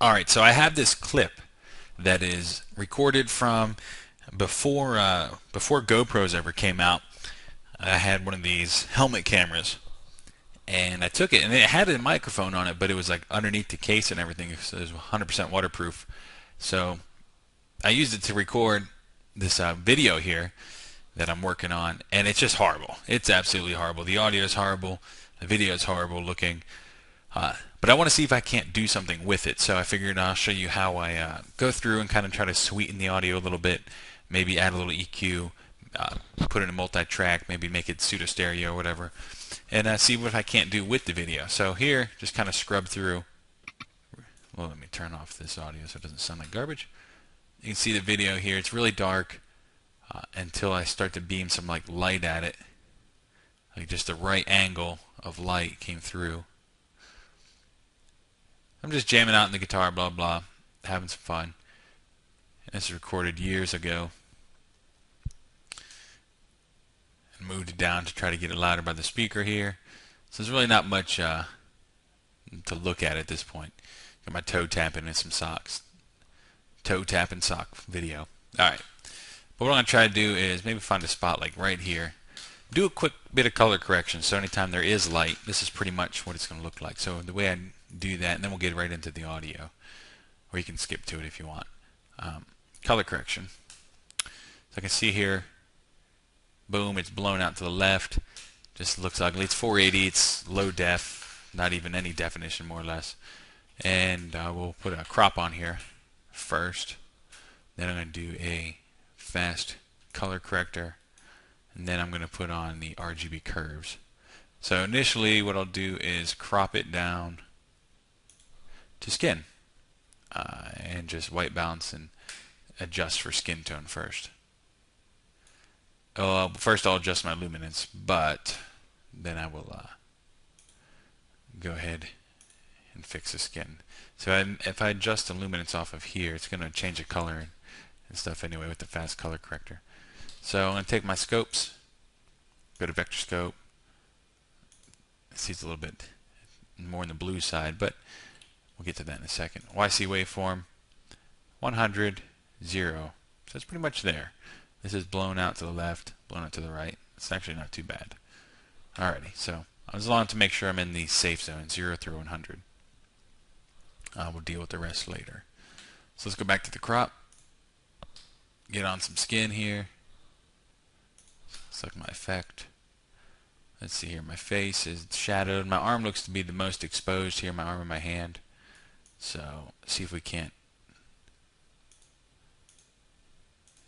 Alright, so I have this clip that is recorded from before GoPros ever came out. I had one of these helmet cameras, and I took it, and it had a microphone on it, but it was like underneath the case and everything, so it was 100% waterproof. So I used it to record this video here that I'm working on, and it's just horrible. It's absolutely horrible. The audio is horrible. The video is horrible looking. But I want to see if I can't do something with it. So I figured I'll show you how I go through and kind of try to sweeten the audio a little bit. Maybe add a little EQ, put in a multi-track, maybe make it pseudo stereo or whatever, and see what I can't do with the video. So here, just kind of scrub through. Well, let me turn off this audio so it doesn't sound like garbage. You can see the video here. It's really dark until I start to beam some like light at it. Like just the right angle of light came through. I'm just jamming out in the guitar, blah blah, having some fun. And this was recorded years ago. And moved it down to try to get it louder by the speaker here. So there's really not much to look at this point. Got my toe tapping and some socks. Toe tapping sock video. Alright. But what I'm going to try to do is maybe find a spot like right here. Do a quick bit of color correction, so anytime there is light, this is pretty much what it's going to look like. So the way I do that, and then we'll get right into the audio, or you can skip to it if you want. Color correction. So I can see here, boom, it's blown out to the left. Just looks ugly. It's 480, it's low def, not even any definition more or less. And we'll put a crop on here first. Then I'm going to do a fast color corrector. And then I'm going to put on the RGB curves. So initially what I'll do is crop it down to skin. And just white balance and adjust for skin tone first. First I'll adjust my luminance, but then I will go ahead and fix the skin. So if I adjust the luminance off of here, it's going to change the color and stuff anyway with the fast color corrector. So I'm going to take my scopes, go to vector scope. See, it's a little bit more on the blue side, but we'll get to that in a second. YC waveform, 100, 0. So it's pretty much there. This is blown out to the left, blown out to the right. It's actually not too bad. Alrighty, so I was long to make sure I'm in the safe zone, 0 through 100. We'll deal with the rest later. So let's go back to the crop. Get on some skin here. Select my effect. Let's see here. My face is shadowed. My arm looks to be the most exposed here. My arm and my hand. So see if we can't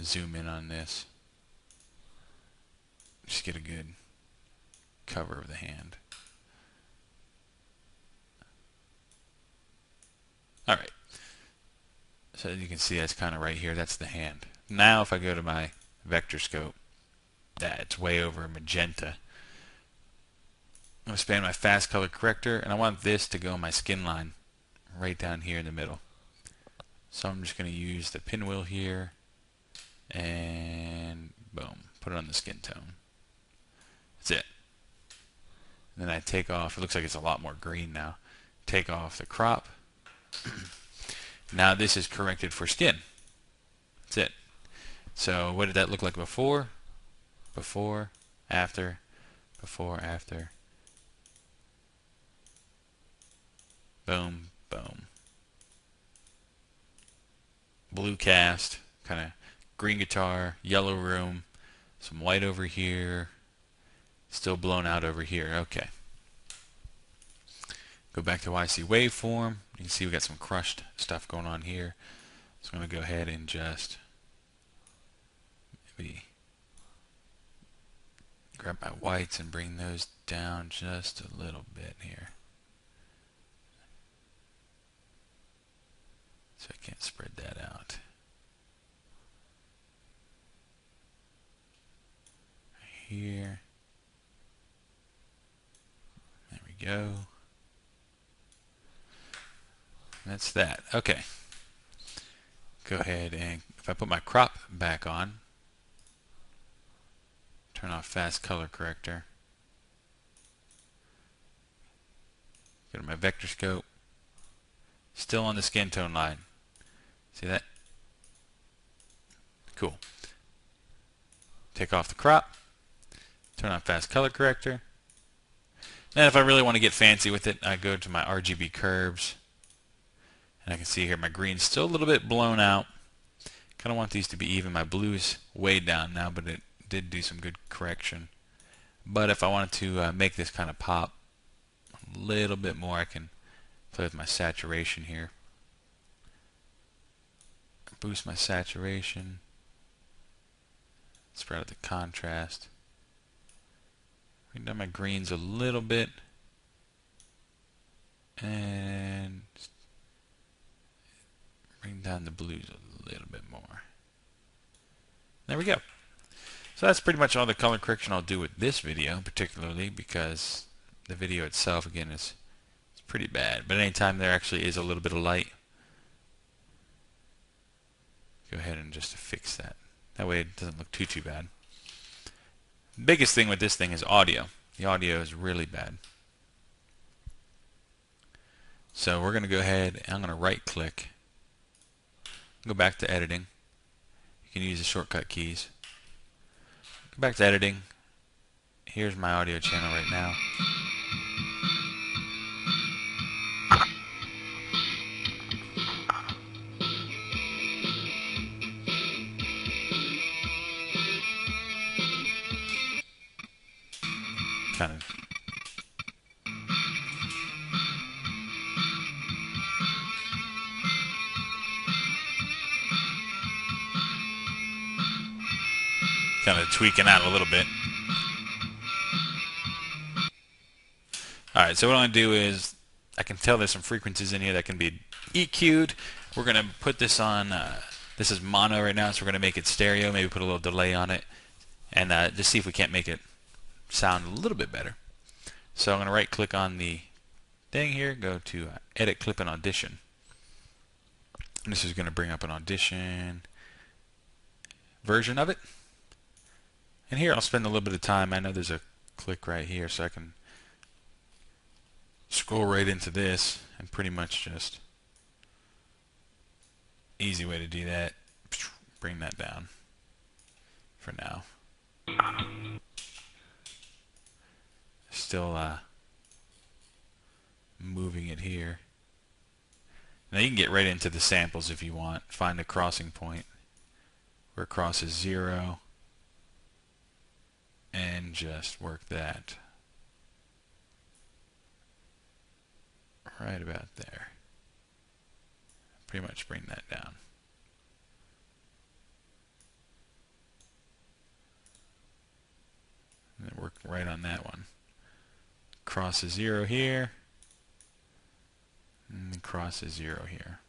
zoom in on this. Just get a good cover of the hand. Alright. So as you can see, that's kind of right here. That's the hand. Now if I go to my vector scope, that's way over magenta. I'm going to expand my fast color corrector, and I want this to go on my skin line right down here in the middle. So I'm just going to use the pinwheel here and boom, put it on the skin tone. That's it. And then I take off, it looks like it's a lot more green now. Take off the crop. Now this is corrected for skin. That's it. So what did that look like before? Before, after, before, after. Boom, boom. Blue cast, kind of green guitar, yellow room, some white over here, still blown out over here. Okay. Go back to YC waveform. You can see we got some crushed stuff going on here. So I'm going to go ahead and just maybe grab my whites and bring those down just a little bit here. So I can't spread that out. Here. There we go. That's that. Okay. Go ahead and if I put my crop back on, turn off fast color corrector, go to my vector scope, Still on the skin tone line. See that? Cool. Take off the crop. Turn on fast color corrector. Then if I really want to get fancy with it, I go to my RGB curves. And I can see here my green's still a little bit blown out. Kind of want these to be even. My blue's way down now, but it did do some good correction. But if I wanted to make this kind of pop a little bit more, I can play with my saturation here. Boost my saturation. Spread out the contrast. Bring down my greens a little bit. And bring down the blues a little bit more. There we go. So that's pretty much all the color correction I'll do with this video, particularly because the video itself, again, is pretty bad. But anytime there actually is a little bit of light, go ahead and just fix that. That way it doesn't look too bad. The biggest thing with this thing is audio. The audio is really bad. So we're going to go ahead and I'm going to right click, go back to editing. You can use the shortcut keys. Go back to editing. Here's my audio channel right now. Kind of tweaking out a little bit. Alright, so what I'm going to do is I can tell there's some frequencies in here that can be EQ'd. We're going to put this on, this is mono right now, so we're going to make it stereo, maybe put a little delay on it, and just see if we can't make it sound a little bit better. So I'm going to right click on the thing here, go to edit clip and audition. And this is going to bring up an audition version of it. And here I'll spend a little bit of time. I know there's a click right here, so I can scroll right into this and pretty much just easy way to do that, bring that down for now. Still moving it here. Now you can get right into the samples if you want. Find a crossing point where it crosses 0 and just work that right about there. Pretty much bring that down. And then work right on that one. Crosses 0 here, and then crosses 0 here.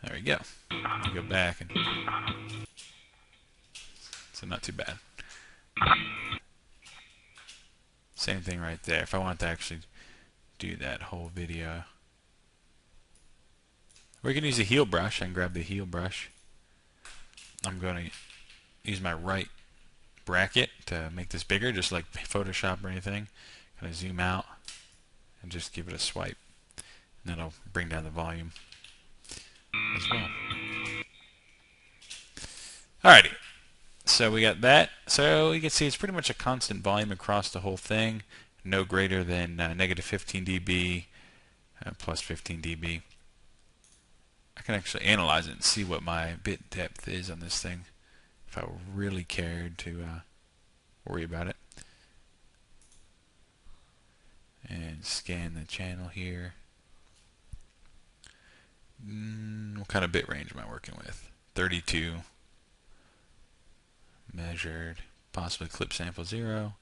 There we go. Go back and so not too bad. Same thing right there. If I want to actually do that whole video, or you can use a heel brush. I can grab the heel brush. I'm going to use my right bracket to make this bigger, just like Photoshop or anything. Kind of zoom out and just give it a swipe, and that'll bring down the volume as well. Alrighty, so we got that. So you can see it's pretty much a constant volume across the whole thing, no greater than negative 15 dB, plus 15 dB. I can actually analyze it and see what my bit depth is on this thing if I really cared to worry about it. And scan the channel here. What kind of bit range am I working with? 32. Measured. Possibly clip sample 0.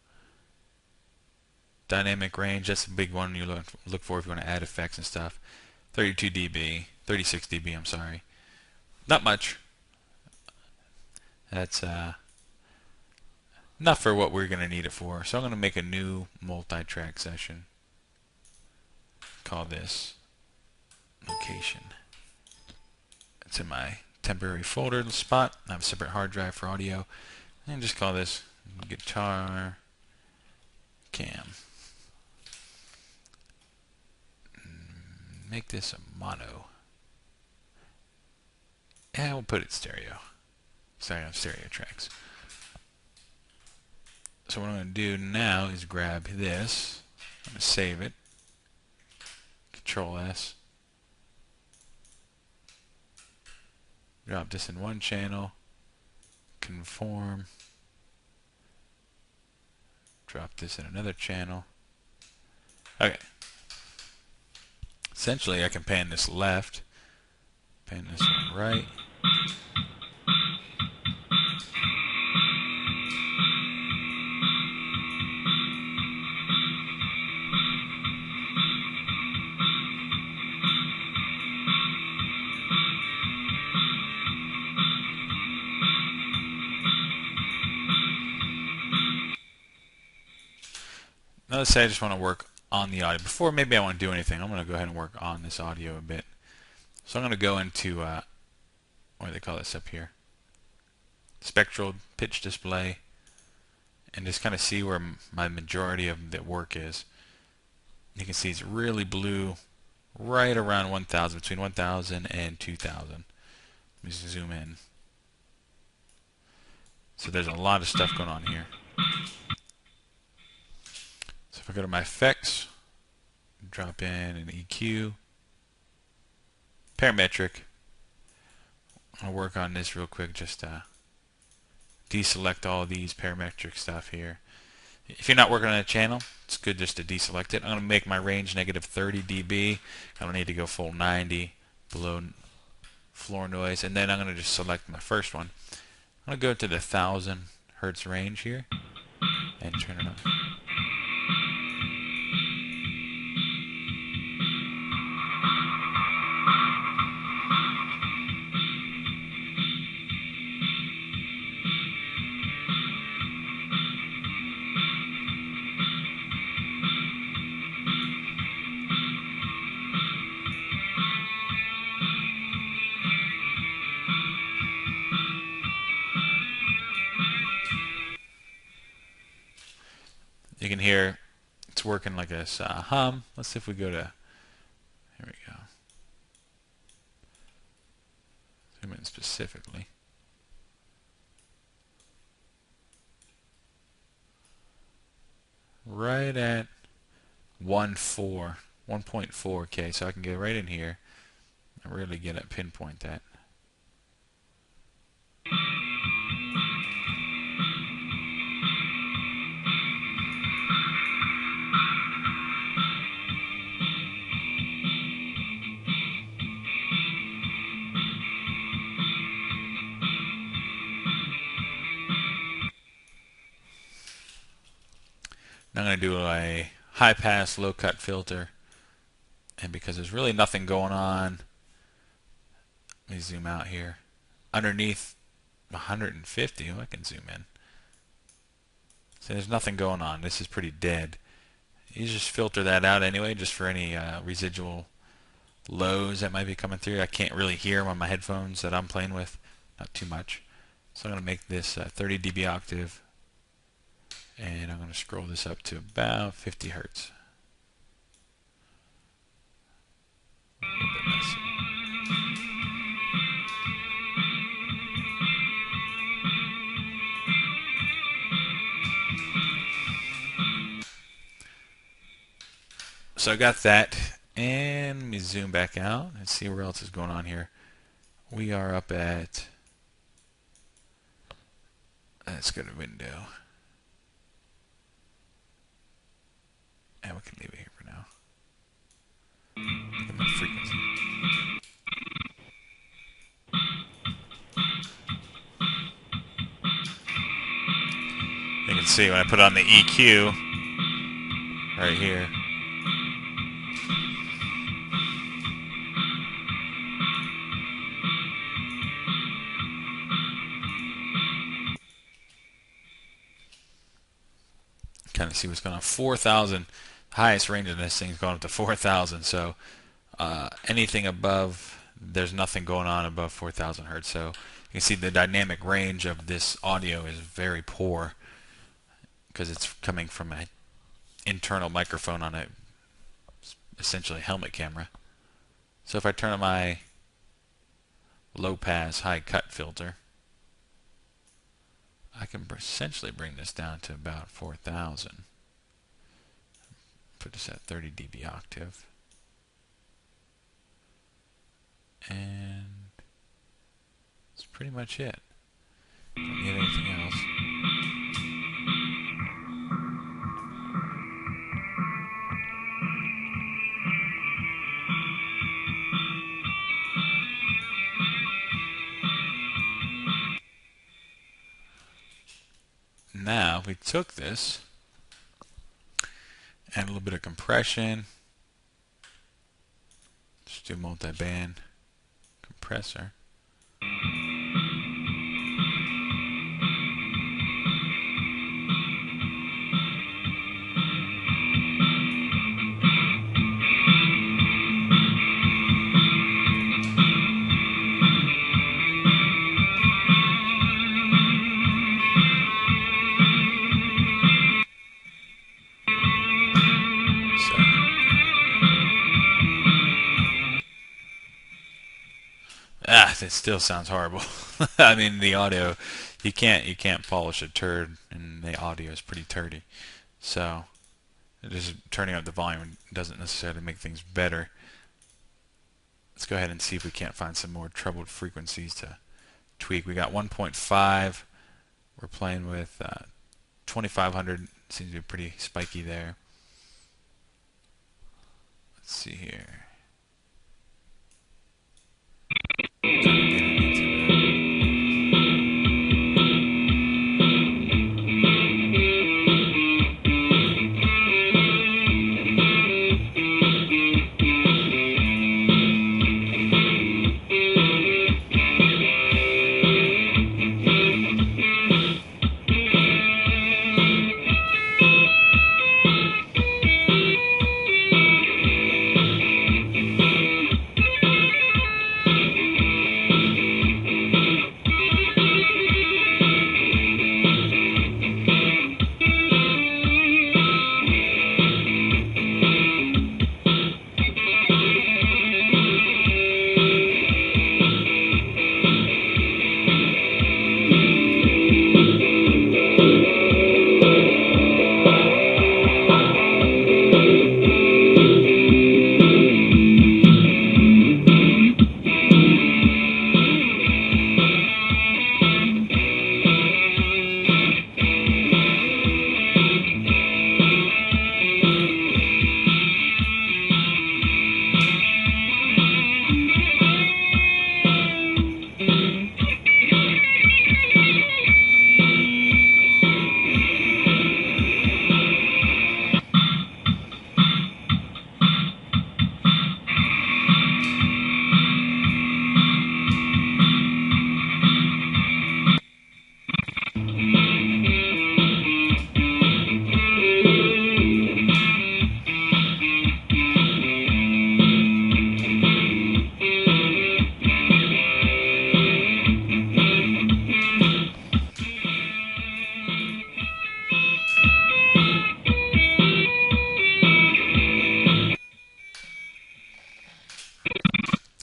Dynamic range, that's a big one you look for if you want to add effects and stuff. 32 dB. 36 dB, I'm sorry. Not much. That's enough for what we're going to need it for. So I'm going to make a new multi-track session. Call this location. It's in my temporary folder spot. I have a separate hard drive for audio. And just call this guitar cam. Make this a mono. And we'll put it stereo. So I have stereo tracks. So what I'm going to do now is grab this. I'm going to save it. Control S. Drop this in one channel. Conform. Drop this in another channel. Okay. Essentially, I can pan this left, pan this one right. Now let's say I just want to work on the audio. Before maybe I want to do anything, I'm going to go ahead and work on this audio a bit. So I'm going to go into, what do they call this up here? Spectral pitch display. And just kind of see where my majority of the work is. You can see it's really blue right around 1000, between 1000 and 2000. Let me zoom in. So there's a lot of stuff going on here. So if I go to my effects, drop in an EQ, parametric. I'll work on this real quick, just deselect all these parametric stuff here. If you're not working on a channel, it's good just to deselect it. I'm going to make my range negative 30 dB. I don't need to go full 90 below floor noise. And then I'm going to just select my first one. I'm going to go to the 1000 hertz range here and turn it on. You can hear it's working like a hum. Let's see if we go to, here we go. Zoom in specifically. Right at 1.4K. So I can get right in here and really get it, pinpoint that. Now I'm going to do a high pass, low cut filter. And because there's really nothing going on, let me zoom out here. Underneath 150, I can zoom in. So there's nothing going on. This is pretty dead. You just filter that out anyway, just for any residual lows that might be coming through. I can't really hear them on my headphones that I'm playing with. Not too much. So I'm going to make this 30 dB octave. And I'm going to scroll this up to about 50 hertz. A little bit less. So I got that, and let me zoom back out and see where else is going on here. We are up at, let's go to window. And we can leave it here for now. Look at my frequency. You can see when I put on the EQ right here. Kind of see what's going on. 4,000. Highest range of this thing is going up to 4,000. So anything above, there's nothing going on above 4,000 hertz. So you can see the dynamic range of this audio is very poor because it's coming from a internal microphone on a essentially helmet camera. So if I turn on my low pass high cut filter, I can essentially bring this down to about 4,000. Put this at 30 dB octave. And that's pretty much it. Don't need anything else. Now we took this and a little bit of compression. Just do multi-band compressor. It still sounds horrible. I mean, the audio, you can't polish a turd, and the audio is pretty turdy. So just turning up the volume doesn't necessarily make things better. Let's go ahead and see if we can't find some more troubled frequencies to tweak. We got 1.5. We're playing with 2500. Seems to be pretty spiky there. Let's see here.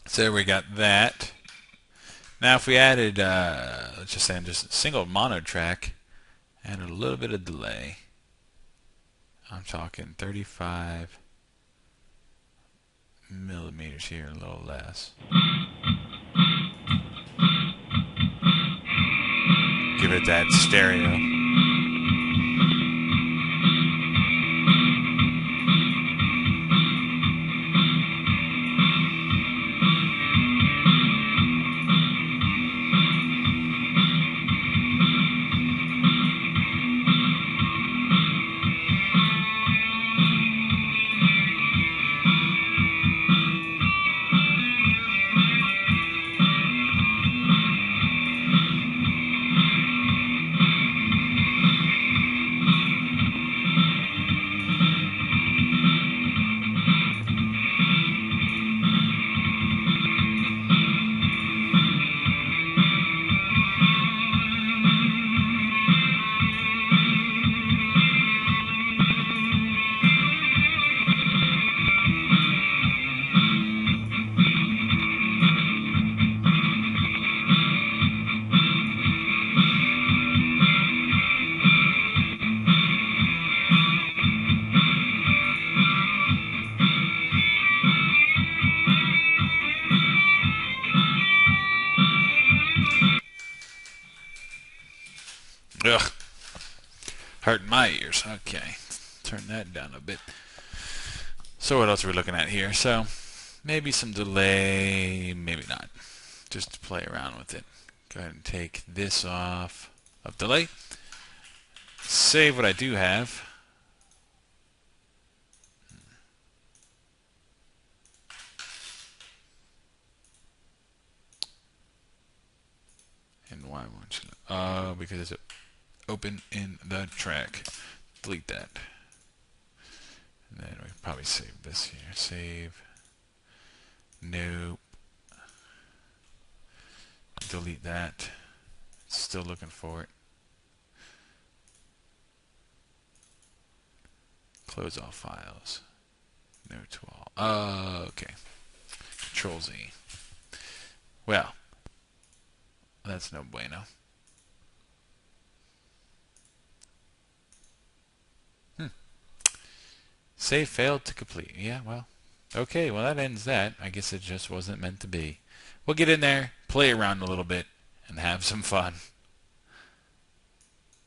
So we got that. Now if we added, let's just say I'm just a single mono track and a little bit of delay. I'm talking 35 millimeters here, a little less. Give it that stereo. Hurting my ears. Okay. Turn that down a bit. So what else are we looking at here? So maybe some delay, maybe not. Just to play around with it. Go ahead and take this off of delay. Save what I do have. And why won't you? Oh, because it's open in the track. Delete that. And then we probably save this here. Save. Nope. Delete that. Still looking for it. Close all files. No to all. Okay. Control Z. Well, that's no bueno. Save failed to complete. Yeah, well. Okay, well that ends that. I guess it just wasn't meant to be. We'll get in there, play around a little bit, and have some fun.